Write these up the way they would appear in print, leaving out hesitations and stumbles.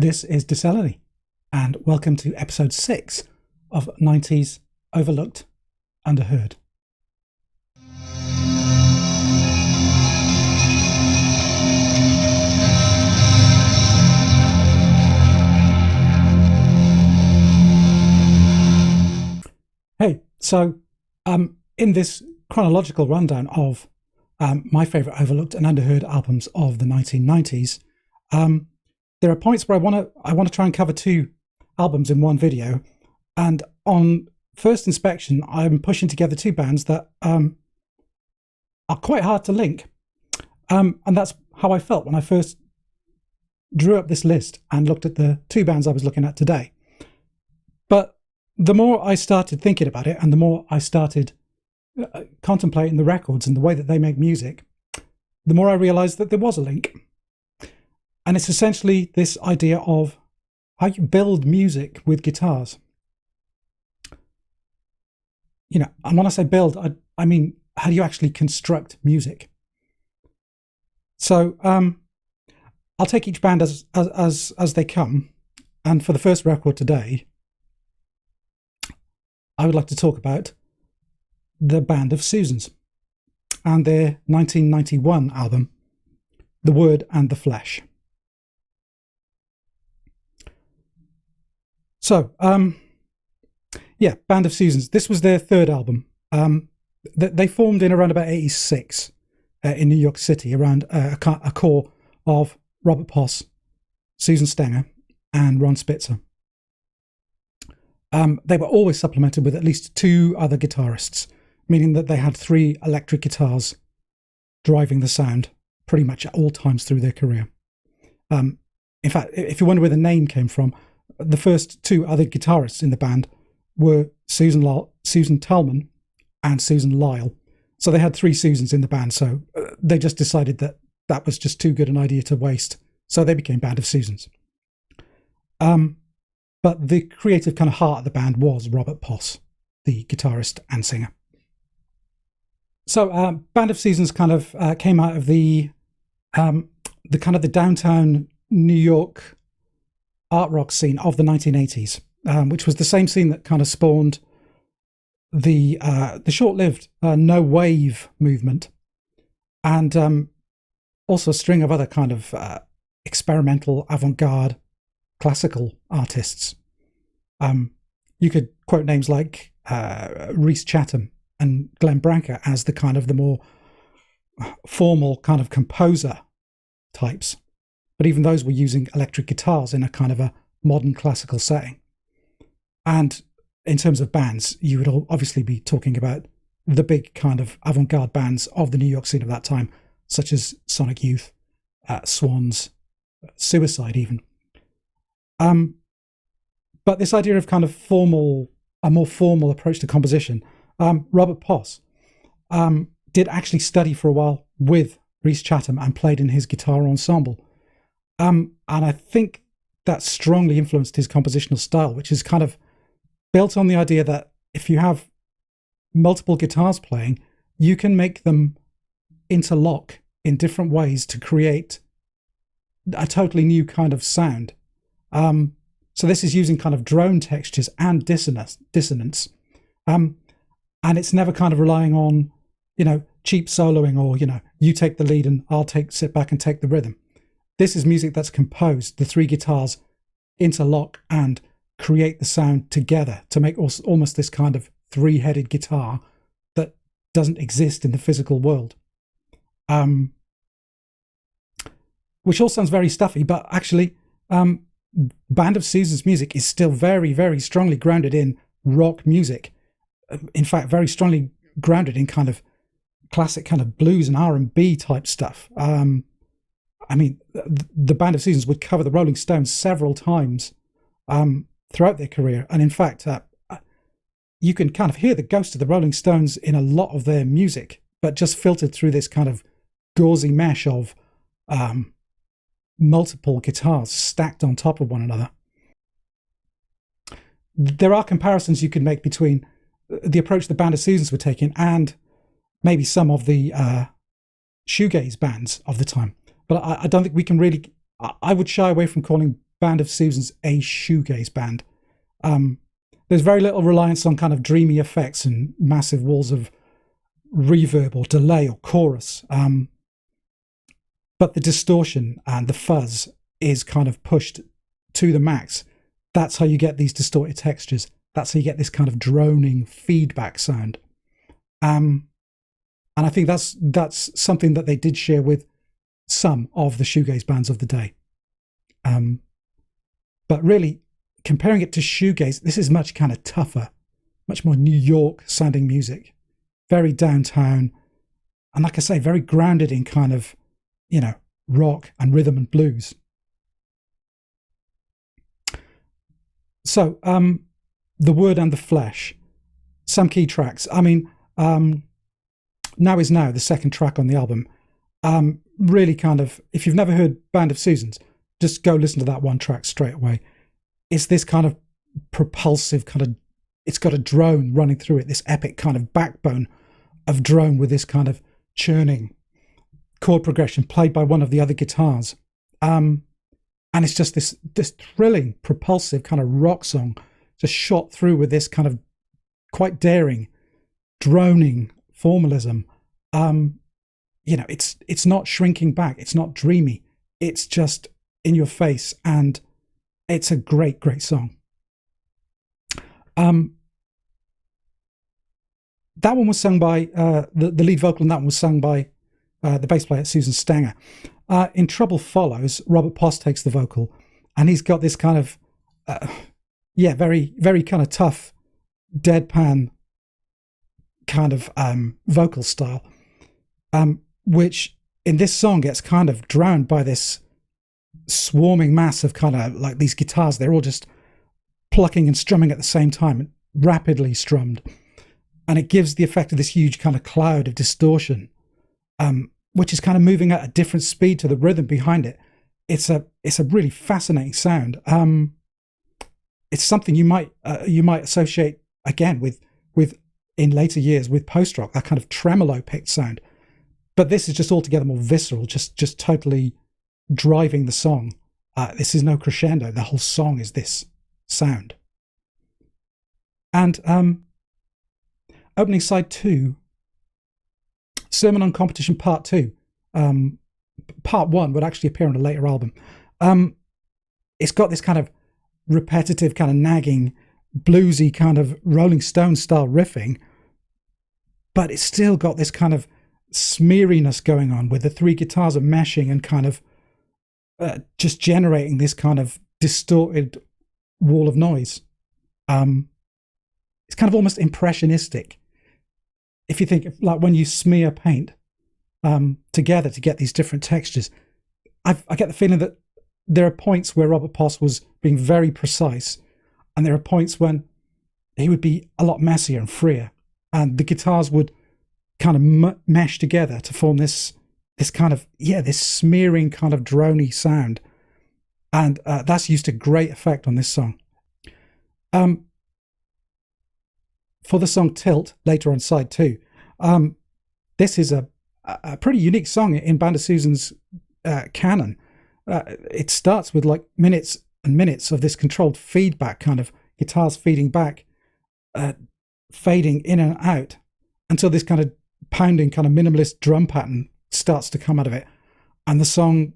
This is Discographic, and welcome to episode 6 of 90s Overlooked Underheard. Hey, so in this chronological rundown of my favourite overlooked and underheard albums of the 1990s, there are points where I want to try and cover two albums in one video, and on first inspection, I'm pushing together two bands that are quite hard to link, and that's how I felt when I first drew up this list and looked at the two bands I was looking at today. But the more I started thinking about it, and the more I started contemplating the records and the way that they make music, the more I realised that there was a link. And it's essentially this idea of how you build music with guitars. You know, and when I say build, I mean, how do you actually construct music? So I'll take each band as they come. And for the first record today, I would like to talk about the band of Susans and their 1991 album, The Word and the Flesh. So, Band of Susans. This was their third album. They formed in around about 86 in New York City around a core of Robert Poss, Susan Stenger, and Ron Spitzer. They were always supplemented with at least two other guitarists, meaning that they had three electric guitars driving the sound pretty much at all times through their career. In fact, if you wonder where the name came from, the first two other guitarists in the band were Susan Tallman and Susan Lyle. So they had three Susans in the band, so they just decided that that was just too good an idea to waste. So they became Band of Susans. But the creative kind of heart of the band was Robert Poss, the guitarist and singer. So Band of Susans kind of came out of the downtown New York art rock scene of the 1980s, which was the same scene that kind of spawned the short-lived no wave movement, and also a string of other kind of experimental avant-garde classical artists. You could quote names like Rhys Chatham and Glenn Branca as the kind of the more formal kind of composer types. But even those were using electric guitars in a kind of a modern classical setting. And in terms of bands, you would obviously be talking about the big kind of avant-garde bands of the New York scene of that time, such as Sonic Youth, Swans, Suicide even. But this idea of kind of a more formal approach to composition, Robert Poss did actually study for a while with Rhys Chatham and played in his guitar ensemble. And I think that strongly influenced his compositional style, which is kind of built on the idea that if you have multiple guitars playing, you can make them interlock in different ways to create a totally new kind of sound. So this is using kind of drone textures and dissonance. And it's never kind of relying on, cheap soloing or, you take the lead and I'll sit back and take the rhythm. This is music that's composed. The three guitars interlock and create the sound together to make almost this kind of three-headed guitar that doesn't exist in the physical world. Which all sounds very stuffy, but actually, Band of Susans music is still very, very strongly grounded in rock music. In fact, very strongly grounded in kind of classic kind of blues and R&B type stuff. I mean, the Band of Susans would cover the Rolling Stones several times throughout their career. And in fact, you can kind of hear the ghost of the Rolling Stones in a lot of their music, but just filtered through this kind of gauzy mesh of multiple guitars stacked on top of one another. There are comparisons you could make between the approach the Band of Susans were taking and maybe some of the shoegaze bands of the time. But I don't think we can really... I would shy away from calling Band of Susans a shoegaze band. There's very little reliance on kind of dreamy effects and massive walls of reverb or delay or chorus. But the distortion and the fuzz is kind of pushed to the max. That's how you get these distorted textures. That's how you get this kind of droning feedback sound. And I think that's something that they did share with some of the shoegaze bands of the day. But really, comparing it to shoegaze, this is much kind of tougher, much more New York sounding music, very downtown, and like I say, very grounded in kind of, you know, rock and rhythm and blues. So, The Word and the Flesh, some key tracks. I mean, Now Is Now, the second track on the album, really kind of, if you've never heard Band of Susans, just go listen to that one track straight away. It's this kind of propulsive kind of, it's got a drone running through it, this epic kind of backbone of drone with this kind of churning chord progression played by one of the other guitars. And it's just this thrilling, propulsive kind of rock song, just shot through with this kind of quite daring, droning formalism. You know, it's not shrinking back, it's not dreamy, it's just in your face, and it's a great, great song. That one was sung by the lead vocal, and that one was sung by the bass player Susan Stenger. In Trouble Follows, Robert Poss takes the vocal, and he's got this kind of very, very kind of tough, deadpan kind of vocal style, which in this song gets kind of drowned by this swarming mass of kind of like these guitars. They're all just plucking and strumming at the same time, rapidly strummed, and it gives the effect of this huge kind of cloud of distortion, which is kind of moving at a different speed to the rhythm behind it. It's a really fascinating sound. It's something you might associate again with in later years with post rock, that kind of tremolo picked sound. But this is just altogether more visceral, just totally driving the song. This is no crescendo. The whole song is this sound. And opening side 2, Sermon on Competition Part 2. Part 1 would actually appear on a later album. It's got this kind of repetitive, kind of nagging, bluesy kind of Rolling Stones style riffing, but it's still got this kind of smeariness going on with the three guitars are meshing and kind of just generating this kind of distorted wall of noise. It's kind of almost impressionistic. If you think like when you smear paint together to get these different textures, I get the feeling that there are points where Robert Poss was being very precise, and there are points when he would be a lot messier and freer, and the guitars would kind of mesh together to form this kind of, this smearing kind of drony sound. And that's used to great effect on this song. For the song Tilt, later on side 2, this is a pretty unique song in Band of Susans canon. It starts with like minutes and minutes of this controlled feedback, kind of guitars feeding back, fading in and out, until this kind of pounding kind of minimalist drum pattern starts to come out of it. And the song,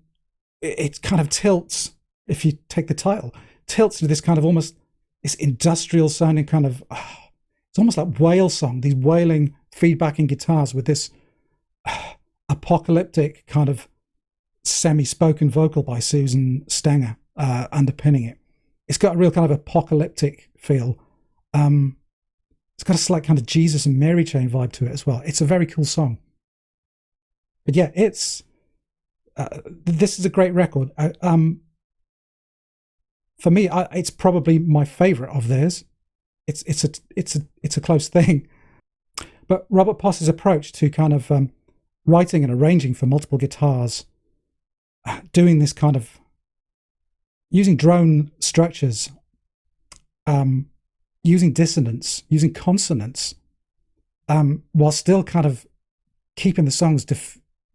it kind of tilts, if you take the title, tilts into this kind of almost this industrial sounding kind of, it's almost like whale song, these wailing feedbacking guitars with this apocalyptic kind of semi-spoken vocal by Susan Stenger underpinning it. It's got a real kind of apocalyptic feel. It's got a slight kind of Jesus and Mary chain vibe to it as well. It's a very cool song. But yeah, it's this is a great record. For me, it's probably my favorite of theirs. It's a close thing. But Robert Poss's approach to kind of writing and arranging for multiple guitars, doing this kind of using drone structures, using dissonance, using consonants, while still kind of keeping the songs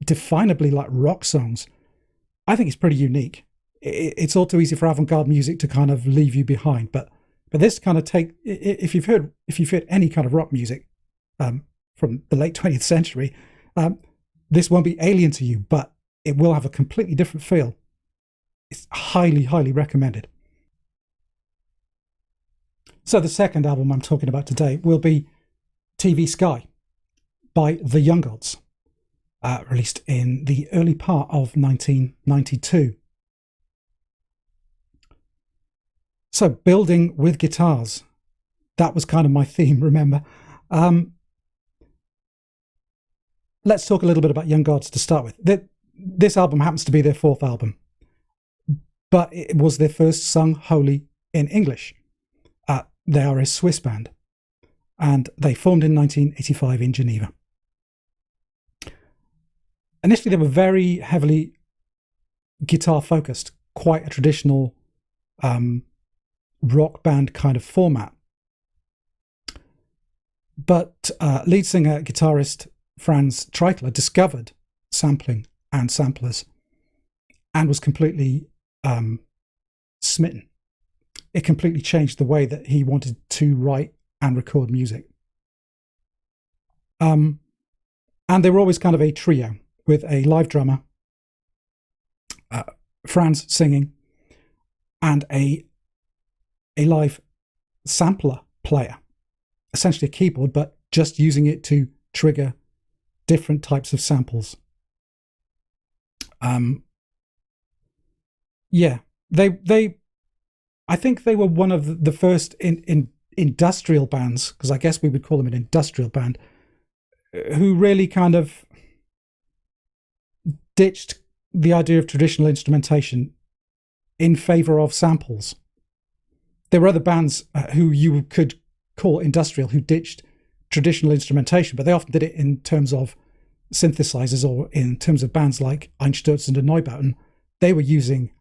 definably like rock songs, I think it's pretty unique. it's all too easy for avant-garde music to kind of leave you behind. But this kind of if you've heard any kind of rock music from the late 20th century, this won't be alien to you, but it will have a completely different feel. It's highly, highly recommended. So the second album I'm talking about today will be TV Sky by The Young Gods, released in the early part of 1992. So building with guitars, that was kind of my theme, remember? Let's talk a little bit about Young Gods to start with. This album happens to be their fourth album, but it was their first sung wholly in English. They are a Swiss band, and they formed in 1985 in Geneva. Initially, they were very heavily guitar focused, quite a traditional rock band kind of format. But lead singer, guitarist Franz Treitler discovered sampling and samplers and was completely smitten. It completely changed the way that he wanted to write and record music. And they were always kind of a trio with a live drummer, Franz singing, and a live sampler player, essentially a keyboard, but just using it to trigger different types of samples. I think they were one of the first in industrial bands, because I guess we would call them an industrial band, who really kind of ditched the idea of traditional instrumentation in favor of samples. There were other bands who you could call industrial who ditched traditional instrumentation, but they often did it in terms of synthesizers or in terms of bands like Einstürzen und Neubauten. They were using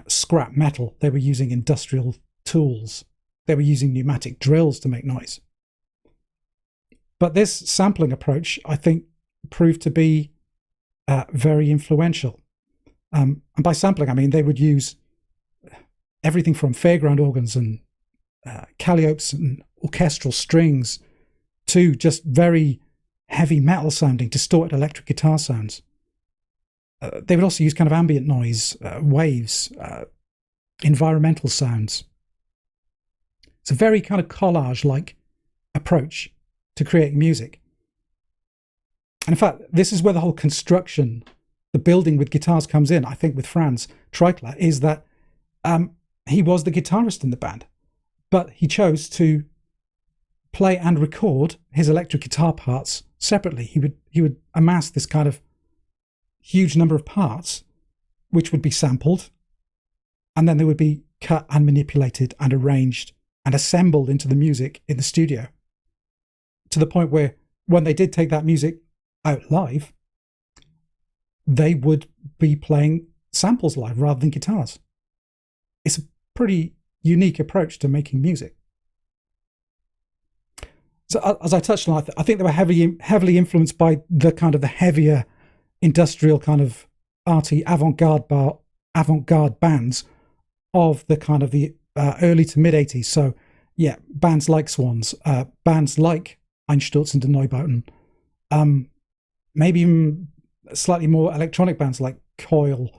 scrap metal. They were using industrial tools. They were using pneumatic drills to make noise. But this sampling approach, I think, proved to be very influential. And by sampling, I mean they would use everything from fairground organs and calliopes and orchestral strings to just very heavy metal sounding, distorted electric guitar sounds. They would also use kind of ambient noise, waves, environmental sounds. It's a very kind of collage-like approach to creating music. And in fact, this is where the whole construction, the building with guitars comes in, I think, with Franz Treitler, is that he was the guitarist in the band, but he chose to play and record his electric guitar parts separately. He would amass this kind of huge number of parts, which would be sampled, and then they would be cut and manipulated and arranged and assembled into the music in the studio, to the point where when they did take that music out live, they would be playing samples live rather than guitars. It's a pretty unique approach to making music. So as I touched on, I think they were heavily influenced by the kind of the heavier industrial kind of arty avant-garde bands of the kind of the early to mid 80s. So yeah, bands like Swans, bands like Einstürzen und Neubauten, maybe even slightly more electronic bands like Coil,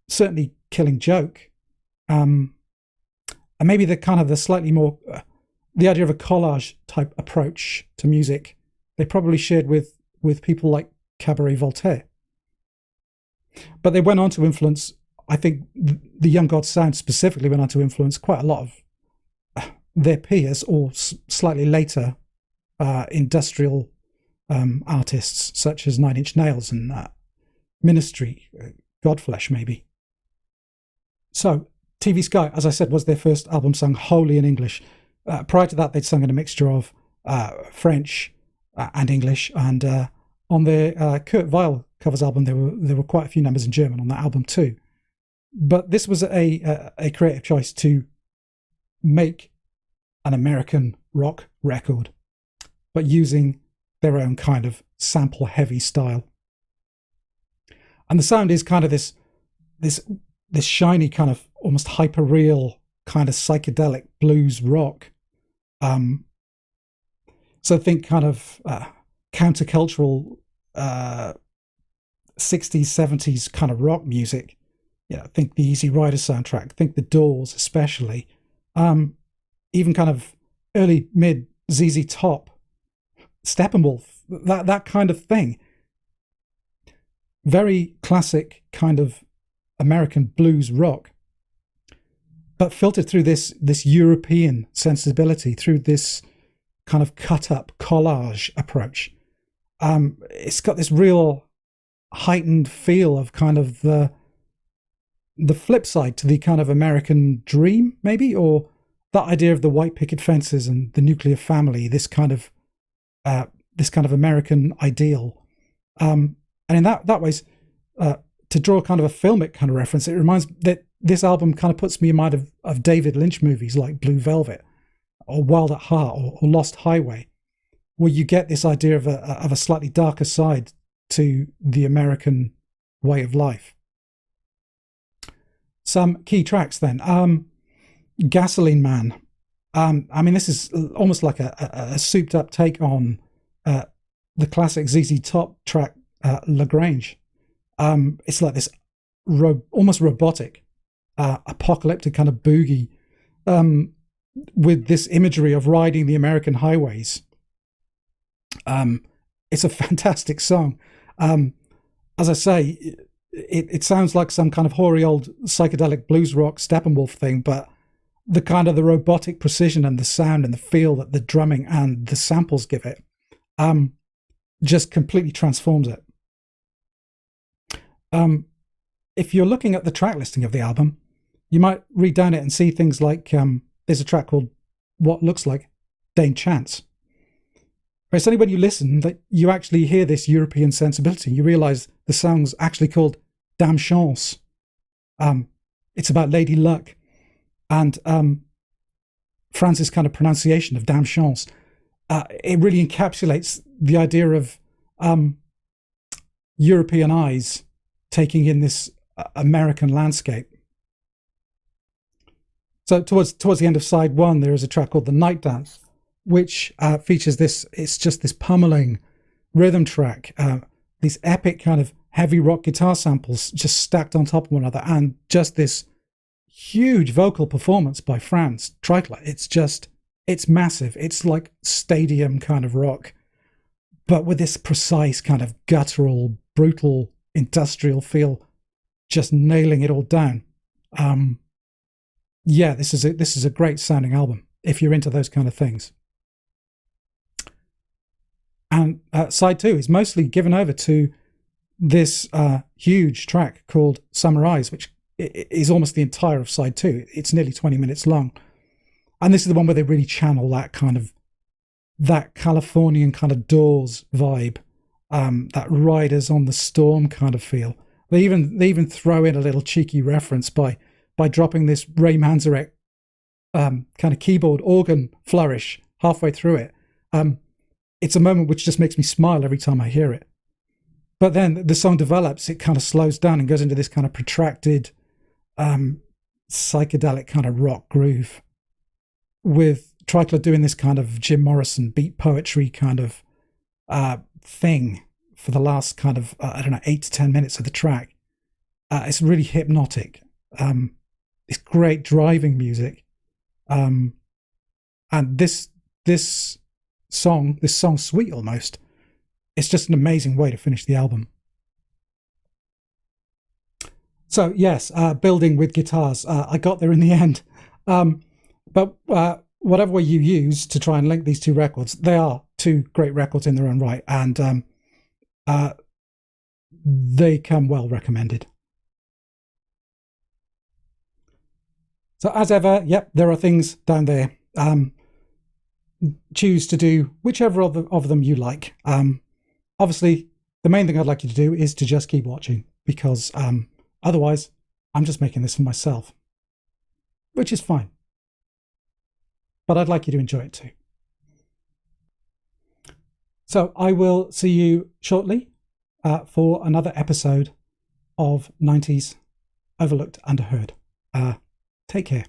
certainly Killing Joke, and maybe the kind of the slightly more the idea of a collage type approach to music they probably shared with people like Cabaret Voltaire. But they went on to influence, I think the Young Gods sound specifically went on to influence quite a lot of their peers or slightly later industrial artists such as Nine Inch Nails and Ministry, Godflesh maybe. So TV Sky, as I said, was their first album sung wholly in English. Prior to that, they'd sung in a mixture of French and English, and on their Kurt Weill covers album, there were quite a few numbers in German on that album too. But this was a creative choice to make an American rock record, but using their own kind of sample-heavy style. And the sound is kind of this this shiny kind of almost hyper real kind of psychedelic blues rock. So think kind of countercultural 60s, 70s kind of rock music. Yeah, think the Easy Rider soundtrack. Think the Doors, especially. Even kind of early mid ZZ Top, Steppenwolf, that kind of thing. Very classic kind of American blues rock, but filtered through this European sensibility, through this kind of cut up collage approach. It's got this real heightened feel of kind of the flip side to the kind of American dream, maybe, or that idea of the white picket fences and the nuclear family, this kind of American ideal. And in that ways, to draw kind of a filmic kind of reference, it reminds that this album kind of puts me in mind of David Lynch movies like Blue Velvet or Wild at Heart or Lost Highway, where you get this idea of a slightly darker side to the American way of life. Some key tracks then. Gasoline Man. I mean, this is almost like a souped up take on the classic ZZ Top track, Lagrange. It's like this almost robotic, apocalyptic kind of boogie, with this imagery of riding the American highways. It's a fantastic song. As I say, it sounds like some kind of hoary old psychedelic blues rock Steppenwolf thing, but the kind of the robotic precision and the sound and the feel that the drumming and the samples give it just completely transforms it. If you're looking at the track listing of the album, you might read down it and see things like there's a track called What Looks Like Dame Chance. But it's only when you listen that you actually hear this European sensibility. You realise the song's actually called Dame Chance. It's about Lady Luck. And France's kind of pronunciation of Dame Chance, it really encapsulates the idea of European eyes taking in this American landscape. So towards the end of side one, there is a track called The Night Dance, which features this, it's just this pummeling rhythm track, these epic kind of heavy rock guitar samples just stacked on top of one another, and just this huge vocal performance by Franz Treitler. It's massive. It's like stadium kind of rock, but with this precise kind of guttural, brutal, industrial feel, just nailing it all down. Yeah, this is a great sounding album if you're into those kind of things. And side two is mostly given over to this huge track called Summer Eyes, which is almost the entire of side two. It's nearly 20 minutes long. And this is the one where they really channel that Californian kind of Doors vibe, that Riders on the Storm kind of feel. They even throw in a little cheeky reference by dropping this Ray Manzarek kind of keyboard organ flourish halfway through it. It's a moment which just makes me smile every time I hear it. But then the song develops, it kind of slows down and goes into this kind of protracted psychedelic kind of rock groove, with Treitler doing this kind of Jim Morrison beat poetry kind of thing for the last kind of 8 to 10 minutes of the track. It's really hypnotic. It's great driving music, and this song Sweet Almost, it's just an amazing way to finish the album. So yes, building with guitars, I got there in the end. But whatever way you use to try and link these two records, they are two great records in their own right, and they come well recommended. So as ever, yep, there are things down there. Choose to do whichever of them you like. Obviously, the main thing I'd like you to do is to just keep watching, because otherwise I'm just making this for myself, which is fine. But I'd like you to enjoy it too. So I will see you shortly for another episode of 90s Overlooked Underheard. Take care.